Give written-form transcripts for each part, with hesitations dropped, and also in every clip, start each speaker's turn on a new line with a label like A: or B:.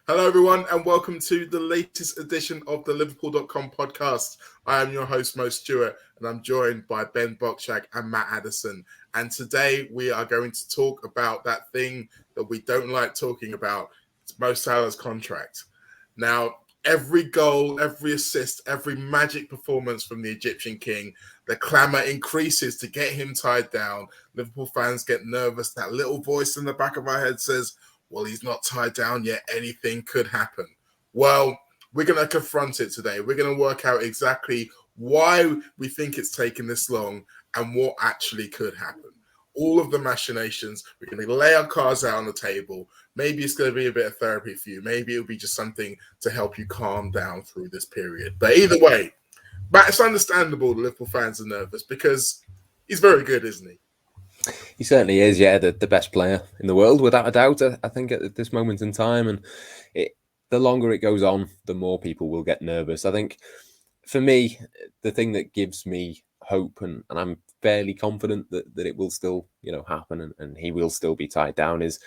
A: Hello, everyone, and welcome to the latest edition of the Liverpool.com podcast. I am your host, Mo Stewart, and I'm joined by Ben Bocsak and Matt Addison. And today we are going to talk about that thing that we don't like talking about. It's Mo Salah's contract. Now, every goal, every assist, every magic performance from the Egyptian king, the clamour increases to get him tied down. Liverpool fans get nervous. That little voice in the back of our head says, well, he's not tied down yet. Anything could happen. Well, we're going to confront it today. We're going to work out exactly why we think it's taken this long and what actually could happen. All of the machinations, we're going to lay our cards out on the table. Maybe it's going to be a bit of therapy for you. Maybe it'll be just something to help you calm down through this period. But either way, but it's understandable the Liverpool fans are nervous because he's very good, isn't he?
B: He certainly is, yeah, the best player in the world, without a doubt, I think, at this moment in time. And the longer it goes on, the more people will get nervous. I think, for me, the thing that gives me hope, and I'm fairly confident that it will still, happen and he will still be tied down, is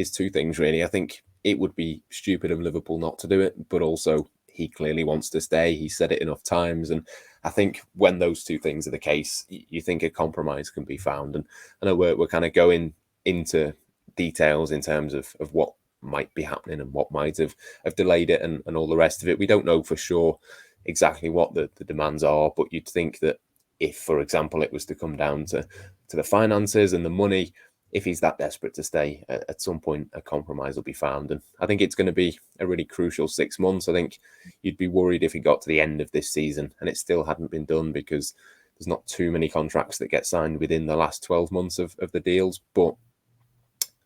B: two things, really. I think it would be stupid of Liverpool not to do it, but also he clearly wants to stay. He said it enough times, and I think when those two things are the case, you think a compromise can be found. And I know we're kind of going into details in terms of what might be happening and what might have delayed it and all the rest of it. We don't know for sure exactly what the demands are, but you'd think that if, for example, it was to come down to the finances and the money, if he's that desperate to stay, at some point a compromise will be found. And I think it's going to be a really crucial 6 months. I think you'd be worried if he got to the end of this season and it still hadn't been done, because there's not too many contracts that get signed within the last 12 months of the deals. But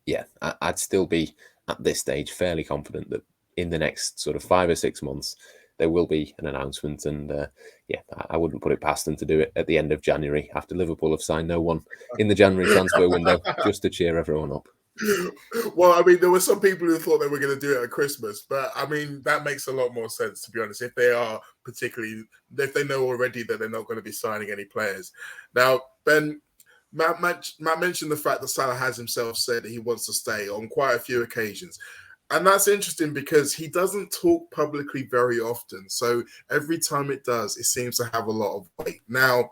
B: yeah, I'd still be at this stage fairly confident that in the next sort of 5 or 6 months, there will be an announcement. And I wouldn't put it past them to do it at the end of January, after Liverpool have signed no one in the January transfer window, just to cheer everyone up.
A: Well, I mean, there were some people who thought they were going to do it at Christmas, but I mean, that makes a lot more sense, to be honest, if they know already that they're not going to be signing any players. Now, Ben, Matt mentioned the fact that Salah has himself said that he wants to stay on quite a few occasions. And that's interesting because he doesn't talk publicly very often. So every time it does, it seems to have a lot of weight. Now,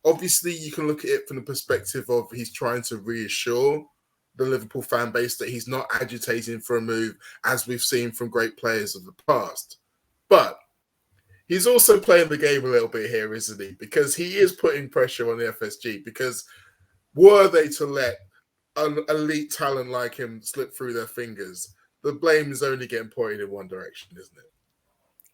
A: obviously, you can look at it from the perspective of he's trying to reassure the Liverpool fan base that he's not agitating for a move, as we've seen from great players of the past. But he's also playing the game a little bit here, isn't he? Because he is putting pressure on the FSG, because were they to let an elite talent like him slip through their fingers, the blame is only getting pointed in one direction, isn't it?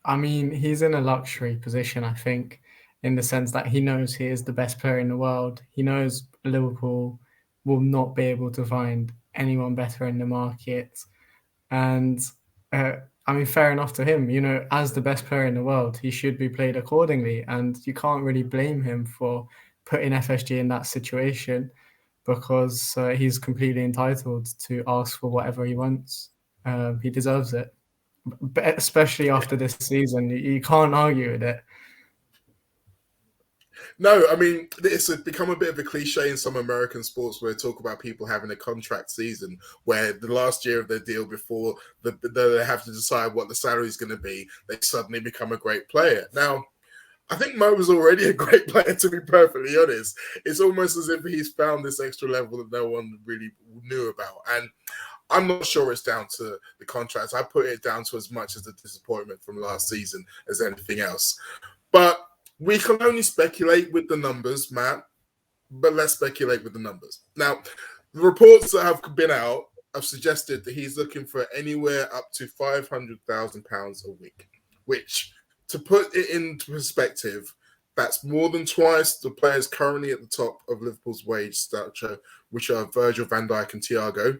C: I mean, he's in a luxury position, I think, in the sense that he knows he is the best player in the world. He knows Liverpool will not be able to find anyone better in the market. And I mean, fair enough to him. As the best player in the world, he should be played accordingly. And you can't really blame him for putting FSG in that situation, because he's completely entitled to ask for whatever he wants. He deserves it, but especially after this season. You can't argue with it.
A: No, I mean, it's become a bit of a cliche in some American sports where they talk about people having a contract season where the last year of their deal before they have to decide what the salary is going to be, they suddenly become a great player. Now, I think Mo was already a great player, to be perfectly honest. It's almost as if he's found this extra level that no one really knew about. And I'm not sure it's down to the contracts. I put it down to as much as the disappointment from last season as anything else. But we can only speculate with the numbers, Matt, but let's speculate with the numbers. Now, the reports that have been out have suggested that he's looking for anywhere up to £500,000 a week, which, to put it into perspective, that's more than twice the players currently at the top of Liverpool's wage structure, which are Virgil van Dijk and Thiago,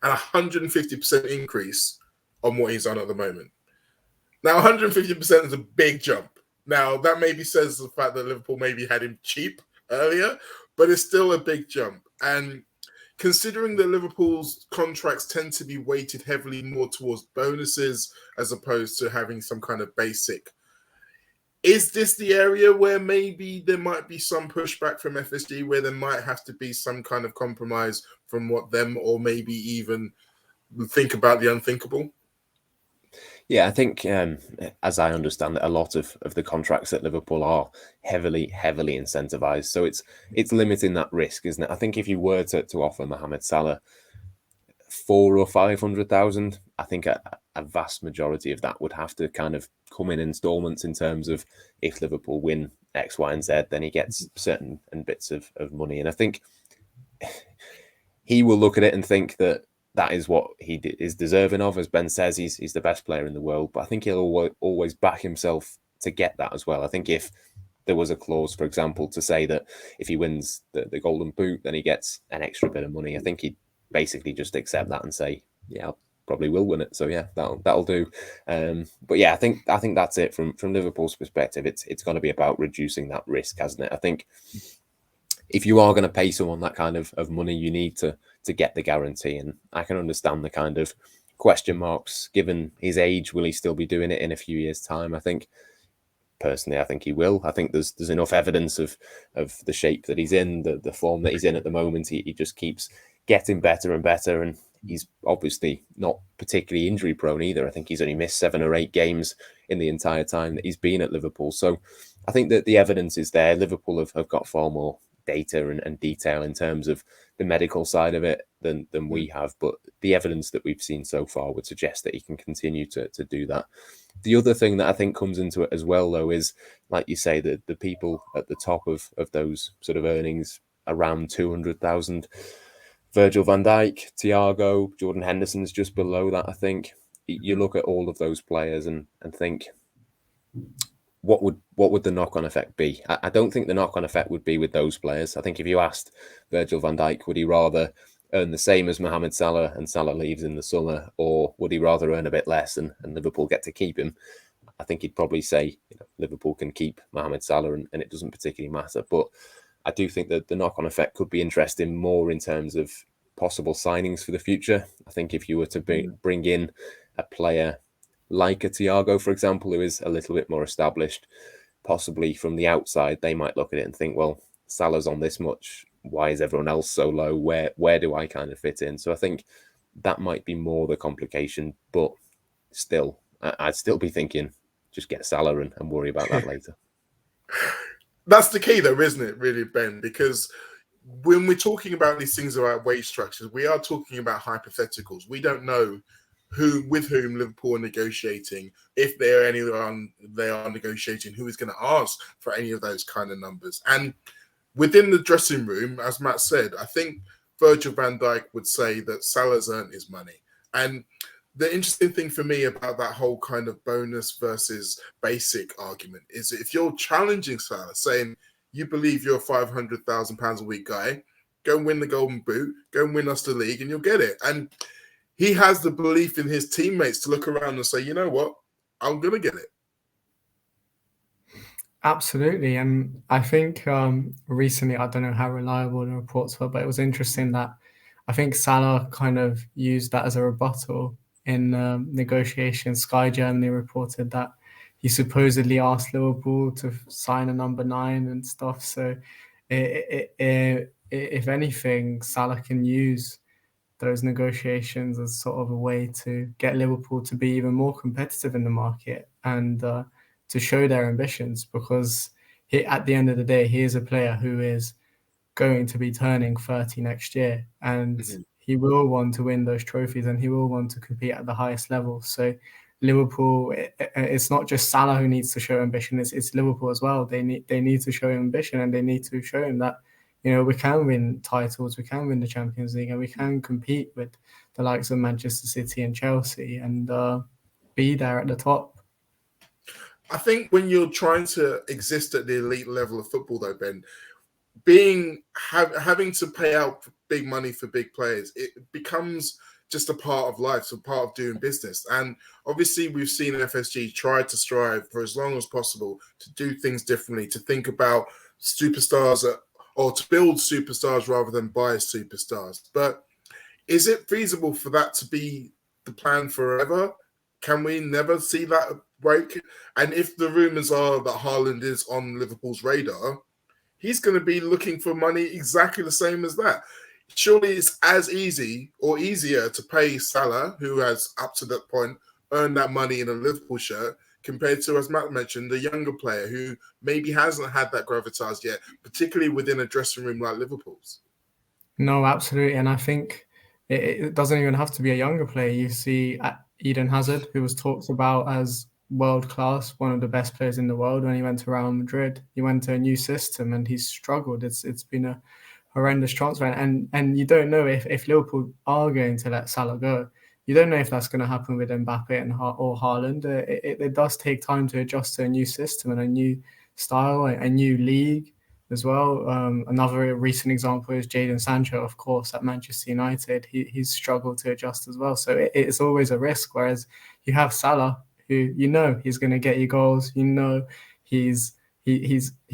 A: and 150% increase on what he's on at the moment. Now, 150% is a big jump. Now, that maybe says the fact that Liverpool maybe had him cheap earlier, but it's still a big jump. And considering that Liverpool's contracts tend to be weighted heavily more towards bonuses as opposed to having some kind of basic, is this the area where maybe there might be some pushback from FSG, where there might have to be some kind of compromise from what them, or maybe even think about the unthinkable?
B: Yeah, I think, as I understand it, a lot of the contracts at Liverpool are heavily incentivized. So it's limiting that risk, isn't it? I think if you were to offer Mohamed Salah 400,000 or 500,000, I think a vast majority of that would have to kind of come in installments in terms of if Liverpool win X, Y, and Z, then he gets certain bits of money. And I think he will look at it and think that is what he is deserving of. As Ben says, he's the best player in the world, but I think he'll always back himself to get that as well. I think if there was a clause, for example, to say that if he wins the Golden Boot, then he gets an extra bit of money, I think he'd basically just accept that and say, yeah, I probably will win it. So yeah, that'll do. But yeah, I think that's it from Liverpool's perspective. It's going to be about reducing that risk, hasn't it? I think if you are going to pay someone that kind of money, you need to get the guarantee. And I can understand the kind of question marks given his age. Will he still be doing it in a few years' time? I think personally, I think he will. I think there's enough evidence of the shape that he's in, the form that he's in at the moment. He just keeps getting better and better, and he's obviously not particularly injury prone either. I think he's only missed 7 or 8 games in the entire time that he's been at Liverpool. So I think that the evidence is there. Liverpool have got far more data and detail in terms of the medical side of it than we have, but the evidence that we've seen so far would suggest that he can continue to do that. The other thing that I think comes into it as well, though, is, like you say, the people at the top of those sort of earnings around 200,000. Virgil van Dijk, Thiago, Jordan Henderson's just below that, I think. You look at all of those players and think, what would the knock-on effect be? I don't think the knock-on effect would be with those players. I think if you asked Virgil van Dijk, would he rather earn the same as Mohamed Salah and Salah leaves in the summer, or would he rather earn a bit less and Liverpool get to keep him? I think he'd probably say, Liverpool can keep Mohamed Salah and it doesn't particularly matter. But I do think that the knock-on effect could be interesting more in terms of possible signings for the future. I think if you were to bring in a player like a Thiago, for example, who is a little bit more established, possibly from the outside, they might look at it and think, well, Salah's on this much. Why is everyone else so low? Where do I kind of fit in? So I think that might be more the complication, but still, I'd still be thinking, just get Salah and worry about that later.
A: That's the key, though, isn't it, really, Ben? Because when we're talking about these things about wage structures, we are talking about hypotheticals. We don't know with whom Liverpool are negotiating, if they are negotiating, who is going to ask for any of those kind of numbers. And within the dressing room, as Matt said, I think Virgil van Dijk would say that Salah's earned his money. And the interesting thing for me about that whole kind of bonus versus basic argument is that if you're challenging Salah, saying you believe you're a £500,000 a week guy, go and win the Golden Boot, go and win us the league, and you'll get it. And he has the belief in his teammates to look around and say, you know what, I'm going to get it.
C: Absolutely. And I think recently, I don't know how reliable the reports were, but it was interesting that I think Salah kind of used that as a rebuttal in negotiations. Sky Germany reported that he supposedly asked Liverpool to sign a number 9 and stuff. So if anything, Salah can use those negotiations as sort of a way to get Liverpool to be even more competitive in the market and to show their ambitions, because at the end of the day, he is a player who is going to be turning 30 next year, and he will want to win those trophies and he will want to compete at the highest level. So Liverpool, it's not just Salah who needs to show ambition, it's Liverpool as well. They need to show ambition, and they need to show him that, we can win titles, we can win the Champions League, and we can compete with the likes of Manchester City and Chelsea and be there at the top.
A: I think when you're trying to exist at the elite level of football, though, Ben, having to pay out big money for big players, it becomes just a part of life, so part of doing business. And obviously we've seen FSG try to strive for as long as possible to do things differently, to think about superstars or to build superstars rather than buy superstars. But is it feasible for that to be the plan forever? Can we never see that break? And if the rumours are that Haaland is on Liverpool's radar, he's going to be looking for money exactly the same as that. Surely it's as easy or easier to pay Salah, who has up to that point earn that money in a Liverpool shirt compared to, as Matt mentioned, the younger player who maybe hasn't had that gravitas yet, particularly within a dressing room like Liverpool's.
C: No, absolutely. And I think it doesn't even have to be a younger player. You see Eden Hazard, who was talked about as world class, one of the best players in the world when he went to Real Madrid. He went to a new system and he's struggled. It's been a horrendous transfer. And you don't know if Liverpool are going to let Salah go. You don't know if that's going to happen with Mbappe or Haaland. It does take time to adjust to a new system and a new style, a new league as well. Another recent example is Jadon Sancho, of course, at Manchester United. He's struggled to adjust as well. So it's always a risk. Whereas you have Salah, who you know he's going to get you goals. You know he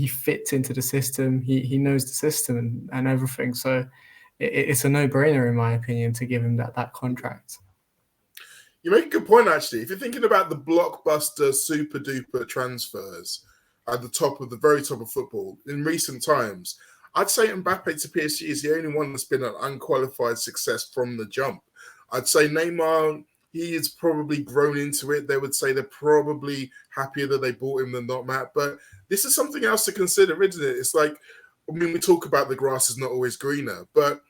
C: fits into the system. He knows the system and everything. So it's a no-brainer, in my opinion, to give him that contract.
A: You make a good point, actually. If you're thinking about the blockbuster, super-duper transfers at the very top of football in recent times, I'd say Mbappe to PSG is the only one that's been an unqualified success from the jump. I'd say Neymar, he has probably grown into it. They would say they're probably happier that they bought him than not, Matt. But this is something else to consider, isn't it? It's like, I mean, we talk about the grass is not always greener, but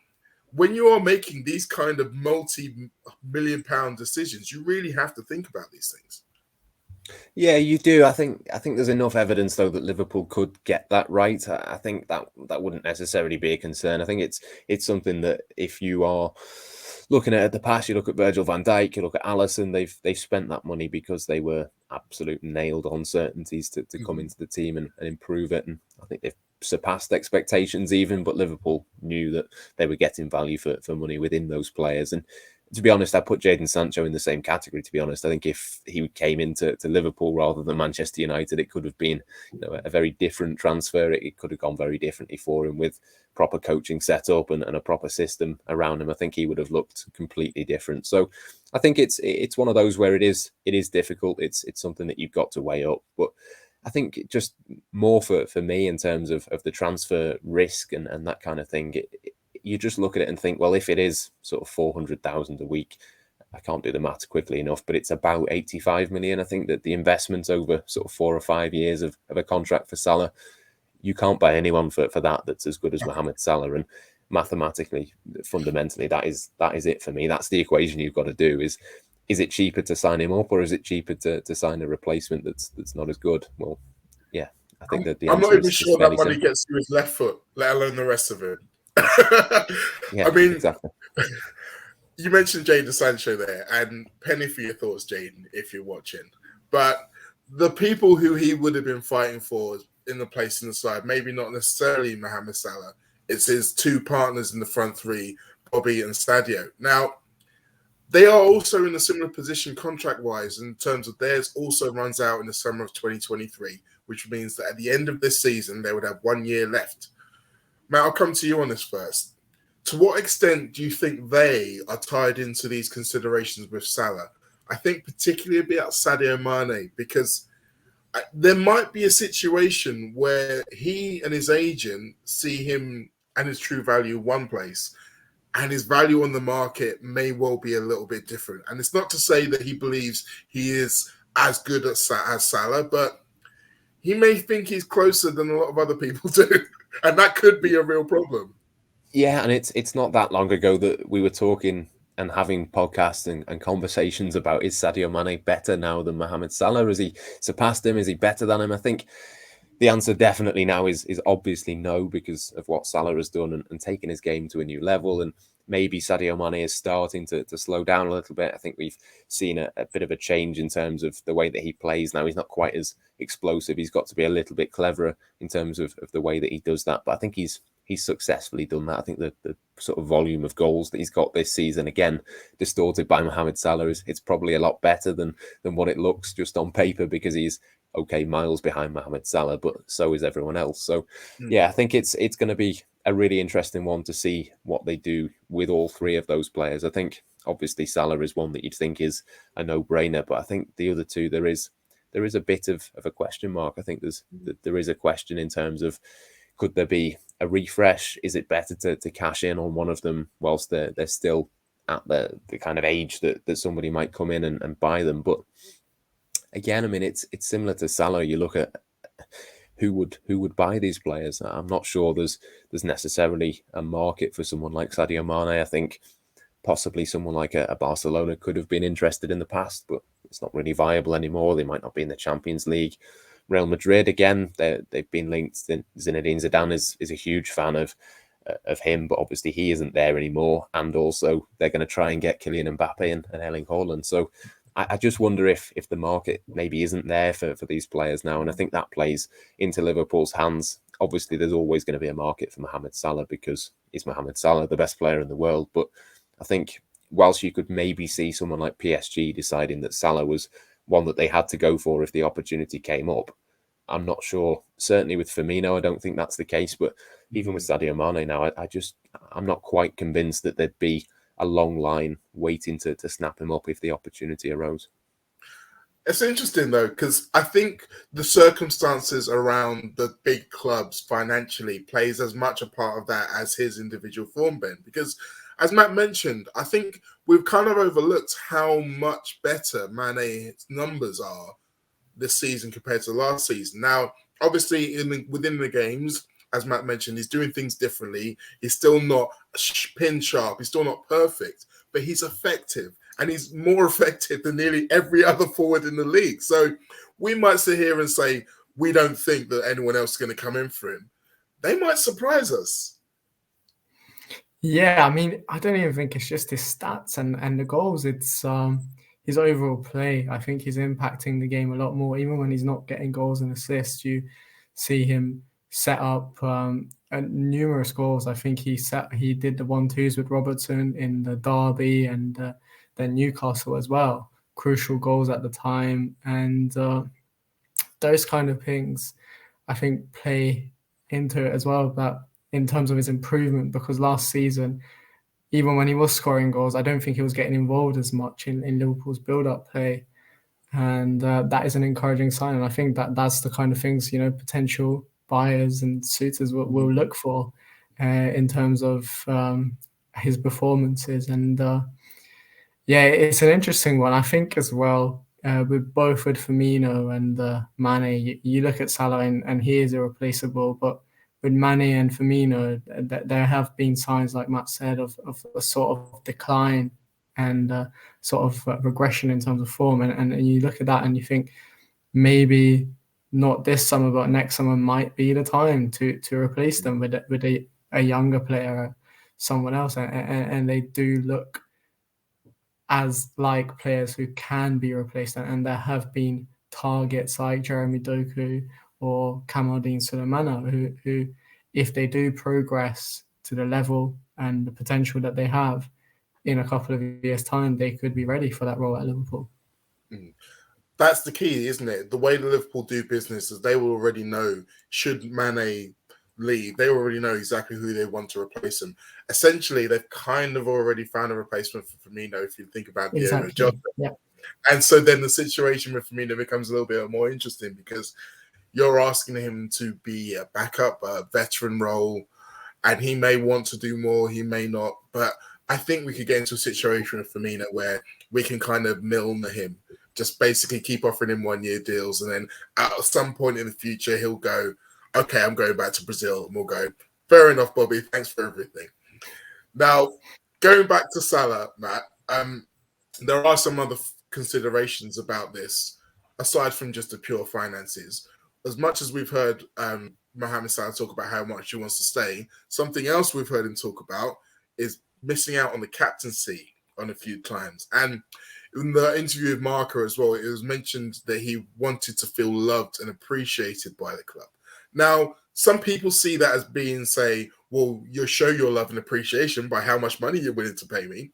A: when you are making these kind of multi-million-pound decisions, you really have to think about these things.
B: Yeah, you do. I think there's enough evidence though that Liverpool could get that right. I think that wouldn't necessarily be a concern. I think it's something that if you are looking at the past, you look at Virgil van Dijk, you look at Addison, they've spent that money because they were absolute nailed on certainties to come into the team and improve it. And I think they've surpassed expectations even, but Liverpool knew that they were getting value for money within those players. And to be honest, I put Jadon Sancho in the same category, to be honest. I think if he came into Liverpool rather than Manchester United, it could have been a very different transfer. It could have gone very differently for him with proper coaching set up and a proper system around him. I think he would have looked completely different. So I think it's one of those where it is difficult. It's something that you've got to weigh up. But I think just more for me in terms of the transfer risk and that kind of thing, you just look at it and think, well, if it is sort of 400,000 a week, I can't do the maths quickly enough, but it's about 85 million. I think that the investment over sort of 4 or 5 years of a contract for Salah, you can't buy anyone for that that's as good as Mohamed Salah. And mathematically, fundamentally, that is it for me. That's the equation you've got to do is it cheaper to sign him up or is it cheaper to sign a replacement that's not as good? Well, yeah, I think that the
A: I'm not
B: answer
A: even
B: is
A: sure that money
B: simple.
A: gets to his left foot, let alone the rest of it.
B: Yeah,
A: I mean,
B: exactly.
A: You mentioned Jadon Sancho there, and penny for your thoughts, Jadon, if you're watching. But the people who he would have been fighting for in the place in the side, maybe not necessarily Mohamed Salah, it's his two partners in the front three, Bobby and Sadio. Now, they are also in a similar position contract-wise in terms of theirs also runs out in the summer of 2023, which means that at the end of this season, they would have 1 year left. Matt, I'll come to you on this first. To what extent do you think they are tied into these considerations with Salah? I think particularly about Sadio Mane, because there might be a situation where he and his agent see him and his true value one place, and his value on the market may well be a little bit different. And it's not to say that he believes he is as good as Salah, but he may think he's closer than a lot of other people do. And that could be a real problem.
B: Yeah, and it's not that long ago that we were talking and having podcasts and conversations about, is Sadio Mane better now than Mohamed Salah? Has he surpassed him? Is he better than him? I think the answer definitely now is obviously no, because of what Salah has done and taken his game to a new level. And maybe Sadio Mane is starting to slow down a little bit. I think we've seen a bit of a change in terms of the way that he plays now. He's not quite as explosive. He's got to be a little bit cleverer in terms of the way that he does that. But I think he's successfully done that. I think the sort of volume of goals that he's got this season, again, distorted by Mohamed Salah, it's probably a lot better than what it looks just on paper, because he's miles behind Mohamed Salah, but so is everyone else. So yeah, I think it's going to be a really interesting one to see what they do with all three of those players. I think obviously Salah is one that you'd think is a no-brainer, but I think the other two, there is a bit of a question mark. I think there is a question in terms of, could there be a refresh? Is it better to cash in on one of them whilst they're still at the kind of age that somebody might come in and buy them. But again, I mean, it's similar to Salah. You look at who would buy these players. I'm not sure there's necessarily a market for someone like Sadio Mane. I think possibly someone like a Barcelona could have been interested in the past, but it's not really viable anymore. They might not be in the Champions League. Real Madrid, again, they've been linked. Zinedine Zidane is a huge fan of him, but obviously he isn't there anymore. And also they're going to try and get Kylian Mbappe and Erling Haaland. So I just wonder if the market maybe isn't there for these players now. And I think that plays into Liverpool's hands. Obviously, there's always going to be a market for Mohamed Salah because he's Mohamed Salah, the best player in the world. But I think whilst you could maybe see someone like PSG deciding that Salah was one that they had to go for if the opportunity came up, I'm not sure. Certainly with Firmino, I don't think that's the case. But even with Sadio Mane now, I'm not quite convinced that there'd be a long line waiting to snap him up if the opportunity arose.
A: It's interesting though, because I think the circumstances around the big clubs financially plays as much a part of that as his individual form, Ben. Because as Matt mentioned, I think we've kind of overlooked how much better Mane's numbers are this season compared to last season. Now, obviously, within the games, as Matt mentioned, he's doing things differently. He's still not pin sharp. He's still not perfect, but he's effective. And he's more effective than nearly every other forward in the league. So we might sit here and say, we don't think that anyone else is going to come in for him. They might surprise us.
C: Yeah, I mean, I don't even think it's just his stats and the goals. It's his overall play. I think he's impacting the game a lot more. Even when he's not getting goals and assists, you see him set up numerous goals. I think he did the 1-2s with Robertson in the derby and then Newcastle as well. Crucial goals at the time, and those kind of things I think play into it as well. But in terms of his improvement, because last season, even when he was scoring goals, I don't think he was getting involved as much in Liverpool's build-up play. And that is an encouraging sign. And I think that's the kind of things, potential buyers and suitors will look for in terms of his performances. And yeah, it's an interesting one. I think as well, with Firmino and Mane, you look at Salah and he is irreplaceable, but with Mane and Firmino, there have been signs, like Matt said, of a sort of decline and sort of regression in terms of form. And you look at that and you think maybe not this summer, but next summer might be the time to replace them with a younger player, someone else. And they do look as like players who can be replaced. And there have been targets like Jeremy Doku or Kamaldeen Sulemana, who, if they do progress to the level and the potential that they have in a couple of years' time, they could be ready for that role at Liverpool.
A: That's the key, isn't it? The way the Liverpool do business is they will already know, should Mane leave, they already know exactly who they want to replace him. Essentially, they've kind of already found a replacement for Firmino, if you think about
C: Exactly.
A: Jota.
C: Yeah.
A: And so then the situation with Firmino becomes a little bit more interesting because you're asking him to be a backup, a veteran role, and he may want to do more, he may not. But I think we could get into a situation with Firmino where we can kind of milner him, just basically keep offering him 1-year deals. And then at some point in the future, he'll go, okay, I'm going back to Brazil. And we'll go, fair enough, Bobby. Thanks for everything. Now, going back to Salah, Matt, there are some other considerations about this, aside from just the pure finances. As much as we've heard Mohamed Salah talk about how much he wants to stay, something else we've heard him talk about is missing out on the captaincy on a few times. And in the interview with Marco as well, it was mentioned that he wanted to feel loved and appreciated by the club. Now, some people see that as being, say, well, you show your love and appreciation by how much money you're willing to pay me.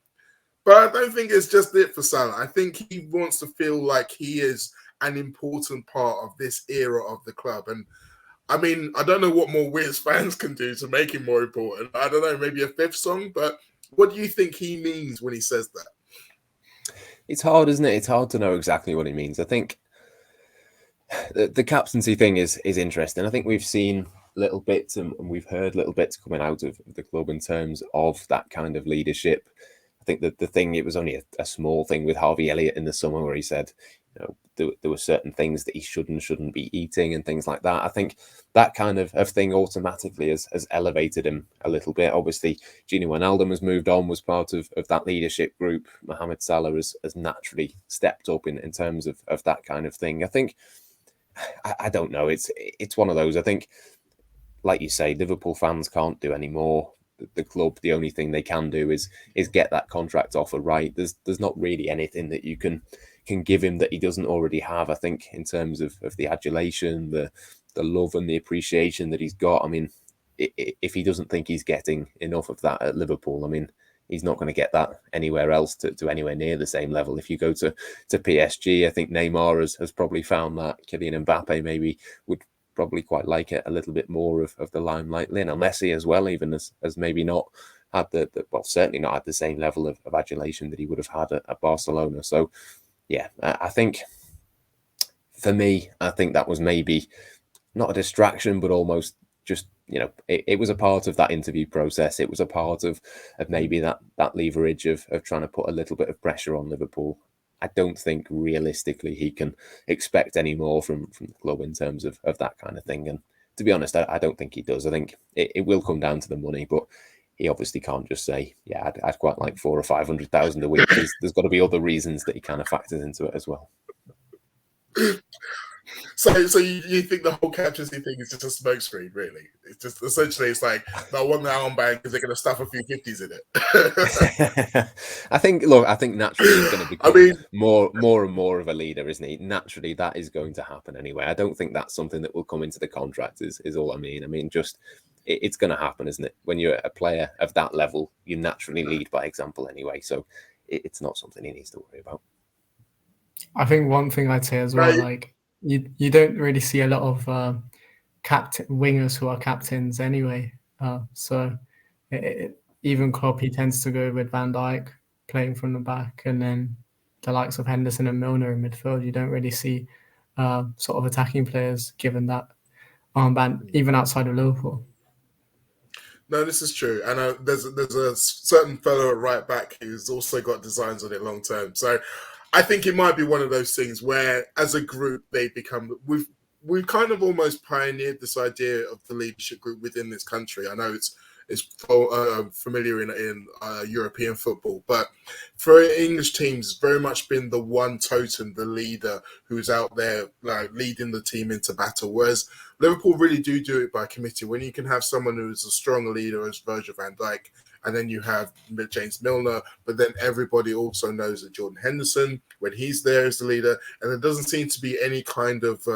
A: But I don't think it's just it for Salah. I think he wants to feel like he is an important part of this era of the club. And I mean, I don't know what more we as fans can do to make him more important. I don't know, maybe a fifth song, but what do you think he means when he says that?
B: It's hard, isn't it? It's hard to know exactly what he means. I think the captaincy thing is interesting. I think we've seen little bits and we've heard little bits coming out of the club in terms of that kind of leadership. I I think that the thing, it was only a small thing with Harvey Elliott in the summer where he said, there were certain things that he shouldn't be eating and things like that. I think that kind of thing automatically has elevated him a little bit. Obviously, Gini Wijnaldum has moved on, was part of that leadership group. Mohamed Salah has naturally stepped up in terms of that kind of thing. I think, I don't know, it's one of those. I think, like you say, Liverpool fans can't do any more. The club, the only thing they can do is get that contract offer right. There's not really anything that you can give him that he doesn't already have. I think in terms of the adulation, the love and the appreciation that he's got. I mean, if he doesn't think he's getting enough of that at Liverpool, I mean, he's not going to get that anywhere else to anywhere near the same level. If you go to PSG, I think Neymar has probably found that. Kylian Mbappe maybe would probably quite like it a little bit more of the limelight. Lionel Messi as well, even as maybe not had certainly not had the same level of adulation that he would have had at Barcelona. So yeah, I think for me, I think that was maybe not a distraction, but almost just, it was a part of that interview process. It was a part of maybe that leverage of trying to put a little bit of pressure on Liverpool. I don't think realistically he can expect any more from the club in terms of that kind of thing. And to be honest, I don't think he does. I think it will come down to the money, but he obviously can't just say, yeah, I'd quite like 400,000 or 500,000 a week. There's got to be other reasons that he kind of factors into it as well.
A: So you think the whole captaincy thing is just a smokescreen, really? It's just essentially, it's like, I want the armband because they're going to stuff a few 50s in it.
B: I think naturally he's going to become more and more of a leader, isn't he? Naturally, that is going to happen anyway. I don't think that's something that will come into the contract. Is all I mean. I mean, just it's going to happen, isn't it? When you're a player of that level, you naturally lead by example anyway. So it's not something he needs to worry about.
C: I think one thing I'd say as well, like, you don't really see a lot of wingers who are captains anyway. So even Klopp, he tends to go with Van Dijk playing from the back, and then the likes of Henderson and Milner in midfield. You don't really see sort of attacking players given that armband, even outside of Liverpool.
A: No, this is true. And there's a certain fellow at right back who's also got designs on it long term. So I think it might be one of those things where, as a group, they become. We've kind of almost pioneered this idea of the leadership group within this country. I know it's familiar in European football, but for English teams, it's very much been the one totem, the leader who's out there like leading the team into battle. Whereas Liverpool really do it by committee. When you can have someone who's a strong leader as Virgil van Dijk, and then you have James Milner, but then everybody also knows that Jordan Henderson, when he's there as the leader, and there doesn't seem to be any kind of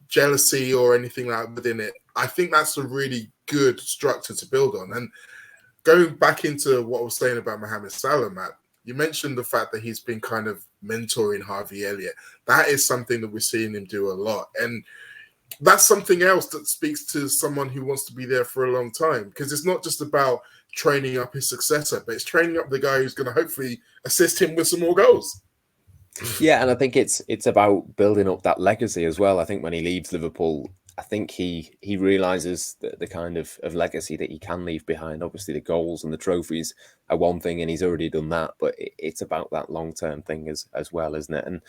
A: jealousy or anything like that within it. I think that's a really good structure to build on. And going back into what I was saying about Mohamed Salah, Matt, you mentioned the fact that he's been kind of mentoring Harvey Elliott. That is something that we're seeing him do a lot. And that's something else that speaks to someone who wants to be there for a long time, because it's not just about training up his successor, but it's training up the guy who's going to hopefully assist him with some more goals.
B: Yeah, and I think it's about building up that legacy as well. I think when he leaves Liverpool, I think he realizes the kind of legacy that he can leave behind. Obviously, the goals and the trophies are one thing, and he's already done that, but it's about that long-term thing as well, isn't it? And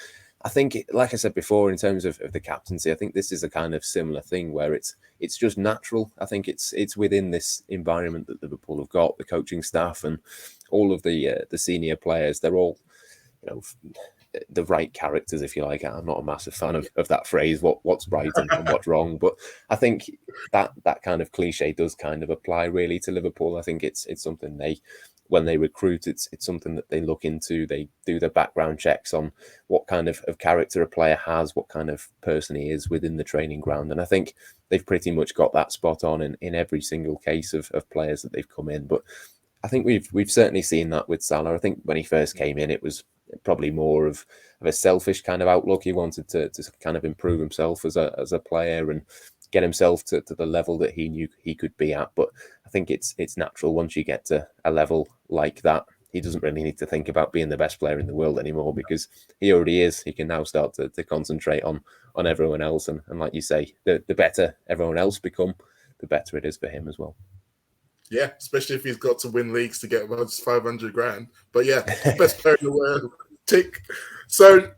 B: I think, like I said before, in terms of the captaincy, I think this is a kind of similar thing where it's just natural. I think it's within this environment that Liverpool have got, the coaching staff and all of the senior players. They're all, the right characters, if you like. I'm not a massive fan of that phrase, what's right and what's wrong, but I think that kind of cliche does kind of apply really to Liverpool. I think it's something when they recruit, it's something that they look into. They do the background checks on what kind of character a player has, what kind of person he is within the training ground. And I think they've pretty much got that spot on in every single case of players that they've come in. But I think we've certainly seen that with Salah. I think when he first came in, it was probably more of a selfish kind of outlook. He wanted to kind of improve himself as a player and get himself to the level that he knew he could be at. But I think it's natural once you get to a level like that, he doesn't really need to think about being the best player in the world anymore, because he already is. He can now start to concentrate on everyone else. And like you say, the better everyone else become, the better it is for him as well.
A: Yeah, especially if he's got to win leagues to get 500 grand. But yeah, best player in the world. Tick. So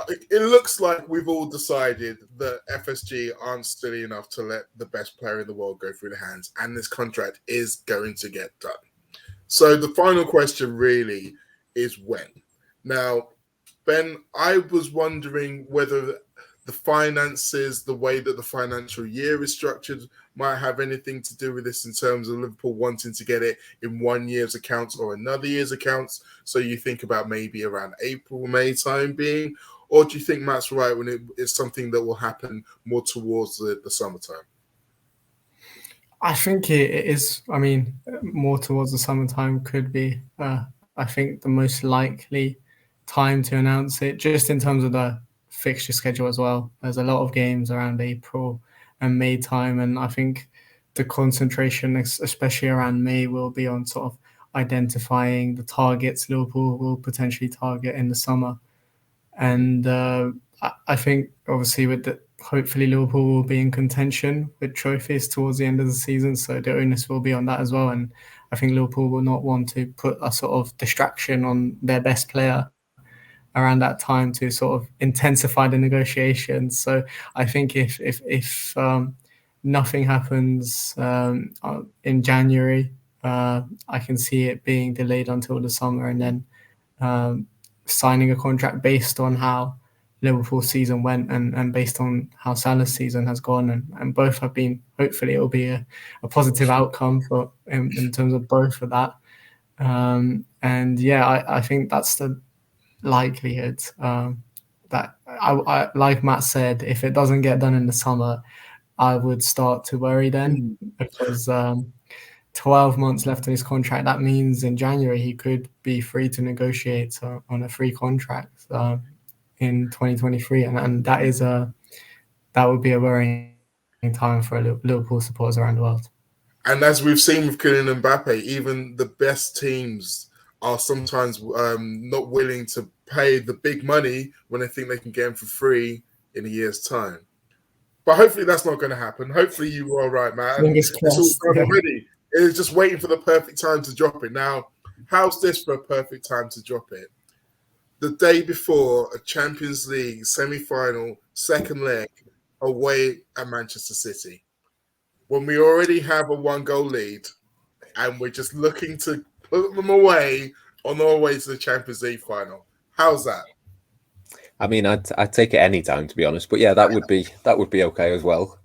A: it looks like we've all decided that FSG aren't silly enough to let the best player in the world go through the hands, and this contract is going to get done. So the final question really is when. Now, Ben, I was wondering whether the finances, the way that the financial year is structured, might have anything to do with this in terms of Liverpool wanting to get it in 1 year's accounts or another year's accounts. So you think about maybe around April, May time being, or do you think Matt's right when it is something that will happen more towards the summertime?
C: I think it is. I mean, more towards the summertime could be. I think the most likely time to announce it, just in terms of the fixture schedule as well. There's a lot of games around April and May time, and I think the concentration, especially around May, will be on sort of identifying the targets Liverpool will potentially target in the summer. And I think obviously with the hopefully Liverpool will be in contention with trophies towards the end of the season, so the onus will be on that as well. And I think Liverpool will not want to put a sort of distraction on their best player around that time to sort of intensify the negotiations. So I think if nothing happens in January, I can see it being delayed until the summer, and then signing a contract based on how Liverpool's season went and based on how Salah's season has gone, and both have been, hopefully it will be a positive outcome for in terms of both of that. And yeah, I think that's the likelihood that I like Matt said, if it doesn't get done in the summer, I would start to worry then, because 12 months left on his contract. That means in January he could be free to negotiate on a free contract in 2023, and that is that would be a worrying time for Liverpool supporters around the world.
A: And as we've seen with Kylian Mbappe, even the best teams are sometimes not willing to pay the big money when they think they can get him for free in a year's time. But hopefully that's not going to happen. Hopefully you are right, Matt.
C: Fingers
A: It's all
C: crossed,
A: done already. It's just waiting for the perfect time to drop it. Now, how's this for a perfect time to drop it? The day before a Champions League semi-final, second leg, away at Manchester City, when we already have a 1-goal lead and we're just looking to put them away on our way to the Champions League final. How's that?
B: I mean, I'd take it any time, to be honest. But yeah, that would be okay as well.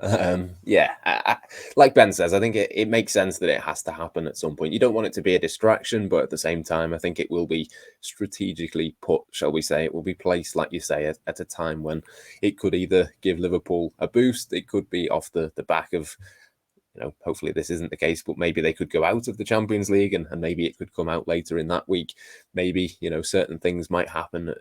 B: Yeah, like Ben says, I think it makes sense that it has to happen at some point. You don't want it to be a distraction, but at the same time, I think it will be strategically put, shall we say. It will be placed, like you say, at a time when it could either give Liverpool a boost, it could be off the back of, hopefully this isn't the case, but maybe they could go out of the Champions League and maybe it could come out later in that week. Maybe, certain things might happen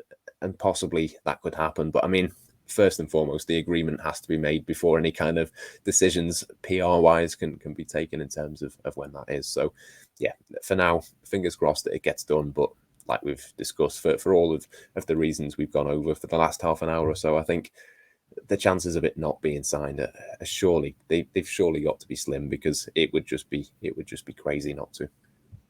B: and possibly that could happen. But I mean, first and foremost, the agreement has to be made before any kind of decisions PR-wise can be taken in terms of when that is. So yeah, for now, fingers crossed that it gets done. But like we've discussed, for all of the reasons we've gone over for the last half an hour or so, I think the chances of it not being signed are surely they've surely got to be slim, because it would just be crazy not to.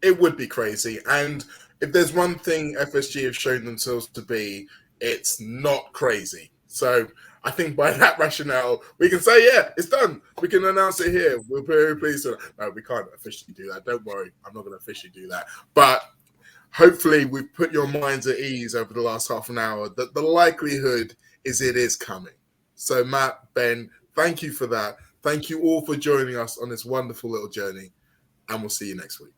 A: It would be crazy. And if there's one thing FSG have shown themselves to be, it's not crazy. So I think by that rationale, we can say, yeah, it's done. We can announce it here. We're very pleased. No, we can't officially do that. Don't worry. I'm not going to officially do that. But hopefully we've put your minds at ease over the last half an hour that the likelihood is it is coming. So Matt, Ben, thank you for that. Thank you all for joining us on this wonderful little journey. And we'll see you next week.